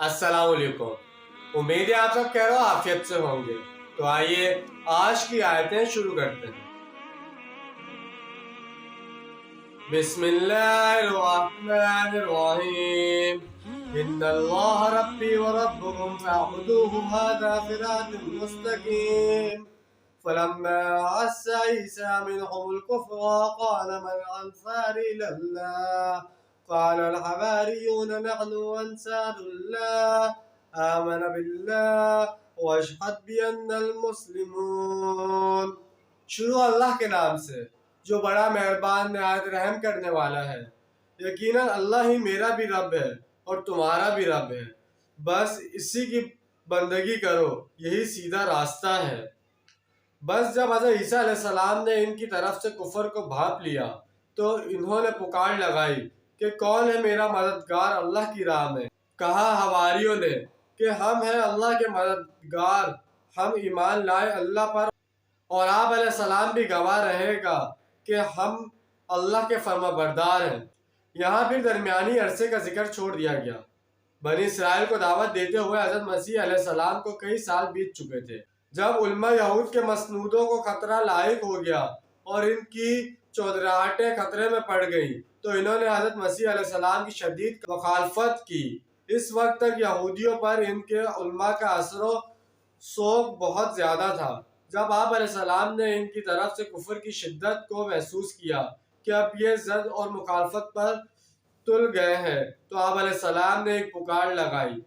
अस्सलाम वालेकुम। उम्मीद है आप सब खैर आफियत से होंगे। तो आइए आज की आयतें शुरू करते हैं। बिस्मिल्लाहिर्रहमानिर्रहीम। इन्नल्लाह रब्बी व रब्बुकुम फअबुदूहु हाज़ा सिरातुम मुस्तकीम। फलम्मा अस्सा ईसा मिनहुमुल कुफ्र क़ाल मन अंसारी इलल्लाह क़ाल अल हवारियून नहनु अंसारुल्लाह आमन बिल्लाह वअशहद बिअन्नल मुस्लिमून। शुरू अल्लाह के नाम से जो बड़ा मेहरबान निहायत रहम करने वाला है। यकीनन अल्लाह ही मेरा भी रब है और तुम्हारा भी रब है, बस इसी की बंदगी करो, यही सीधा रास्ता है। बस जब हज़रत ईसा अलैहिस्सलाम ने इनकी तरफ से कुफर को भांप लिया तो इन्होंने पुकार लगाई कि कौन है मेरा मददगार अल्लाह की राह में। कहा हवारियों ने कि हम हैं अल्लाह के मददगार, हम ईमान लाए अल्लाह पर और आप अलैहिस्सलाम भी गवाह रहेगा कि हम अल्लाह के फर्माबरदार हैं। यहाँ फिर दरमियानी अरसे का जिक्र छोड़ दिया गया। बनी इसराइल को दावत देते हुए हज़रत मसीह अलैहिस्सलाम को कई साल बीत चुके थे। जब उलमा यहूद के मसनूदों को खतरा लायक हो गया और इनकी चौधराहटें खतरे में पड़ गई तो इन्होंने हज़रत मसीह अलैहिस्सलाम की शदीद मुखालफत की। इस वक्त तक यहूदियों पर इनके उलमा का असर शौक बहुत ज़्यादा था। जब आप अलैहिस्सलाम ने इनकी तरफ से कुफर की शिद्दत को महसूस किया कि अब ये ज़द और मुखालफत पर तुल गए हैं तो आप अलैहिस्सलाम ने एक पुकार लगाई,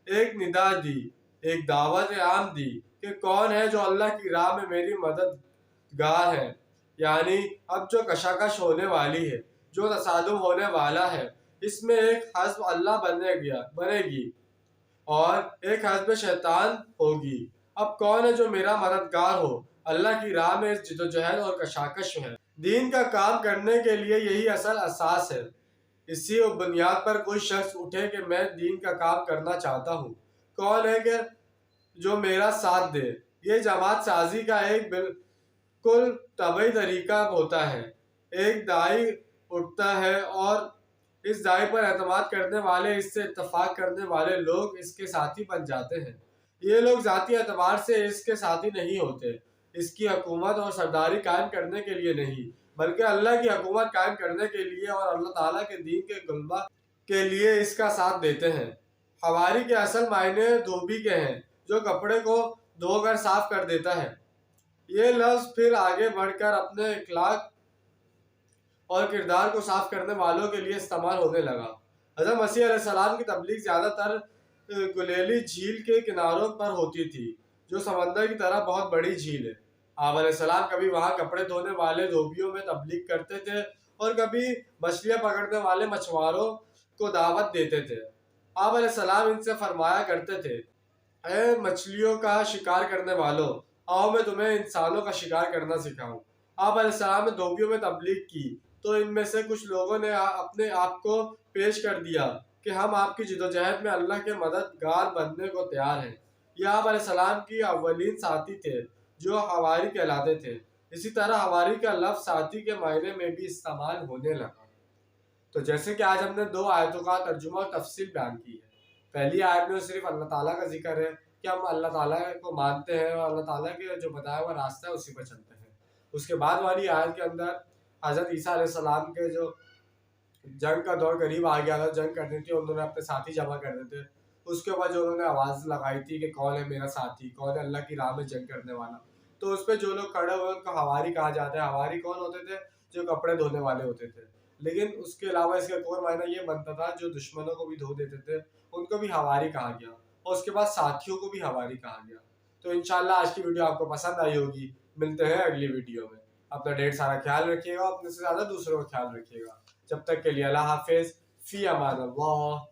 एक निदा दी, एक दावत आम दी कि कौन है जो अल्लाह की राह में मेरी मददगार है। यानी अब जो कशाकश होने वाली है, जो तसादुम होने वाला है, इसमें एक हज़्ब अल्लाह बनेगी और एक हज़्ब शैतान होगी। अब कौन है जो मेरा मददगार हो अल्लाह की राह में इस जिदोजहद और कशाकश है। दीन का काम करने के लिए यही असल असास है। इसी बुनियाद पर कोई शख्स उठे कि मैं दीन का काम करना चाहता हूँ, कौन है कि जो मेरा साथ दे। ये जमात साजी का एक बिल्कुल तबई तरीका होता है। एक दाई उठता है और इस दाई पर एतमाद करने वाले, इससे इत्तफाक करने वाले लोग इसके साथी बन जाते हैं। ये लोग ज़ाती एतबार से इसके साथी नहीं होते, इसकी हुकूमत और सरदारी कायम करने के लिए नहीं, बल्कि अल्लाह की हुकूमत कायम करने के लिए और अल्लाह ताला के दीन के गुलबा के लिए इसका साथ देते हैं। हवारी के असल मायने धोबी के हैं, जो कपड़े को धोकर साफ कर देता है। ये लफ्ज़ फिर आगे बढ़कर अपने इखलाक और किरदार को साफ करने वालों के लिए इस्तेमाल होने लगा। हज़रत मसीह अलैहिस्सलाम की तबलीग ज़्यादातर गुलेली झील के किनारों पर होती थी, जो समंदर की तरह बहुत बड़ी झील है। आप अलैहिस्सलाम कभी वहाँ कपड़े धोने वाले धोबियों में तबलीग करते थे और कभी मछलियाँ पकड़ने वाले मछुआरों को दावत देते थे। आप अलैहिस्सलाम इनसे फरमाया करते थे, ऐ मछलियों का शिकार करने वालों, आओ मैं तुम्हें इंसानों का शिकार करना सिखाऊं। आप अलैहिस्सलाम ने धोबियों में तबलीग की तो इनमें से कुछ लोगों ने अपने आप को पेश कर दिया कि हम आपकी जिदोजहद में अल्लाह के मददगार बनने को तैयार हैं। ये आप अलैहिस्सलाम की अव्वलीन साथी थे जो हवारी कहलाते थे। इसी तरह हवारी का लफ्ज़ साथी के मायने में भी इस्तेमाल होने लगा। तो जैसे कि आज हमने दो आयतों का तर्जुमा और तफसील बयान की है। पहली आयत में सिर्फ अल्लाह ताला का जिक्र है कि हम अल्लाह ताला को मानते हैं और अल्लाह ताला के जो बताया हुआ रास्ता है उसी पर चलते हैं। उसके बाद वाली आयत के अंदर हज़रत ईसा अलैहिस्सलाम के जो जंग का दौर करीब आ गया था, जंग करनी थी, उन्होंने अपने साथी जमा करने थे। उसके बाद जो उन्होंने आवाज़ लगाई थी कि कौन है मेरा साथी, कौन है अल्लाह की राह में जंग करने वाला, तो उस पर जो लोग खड़े हुए उनको हवारी कहा जाता है। हवारी कौन होते थे? जो कपड़े धोने वाले होते थे। लेकिन उसके अलावा इसका एक और मायना ये बनता था, जो दुश्मनों को भी धो देते थे उनको भी हवारी कहा गया और उसके बाद साथियों को भी हवारी कहा गया। तो इंशाल्लाह आज की वीडियो आपको पसंद आई होगी। मिलते हैं अगली वीडियो में। अपना ढेर सारा ख्याल रखिएगा, अपने से ज़्यादा दूसरों का ख्याल रखिएगा। जब तक के लिए अल्लाह हाफिज़, फ़ी अमान अल्लाह।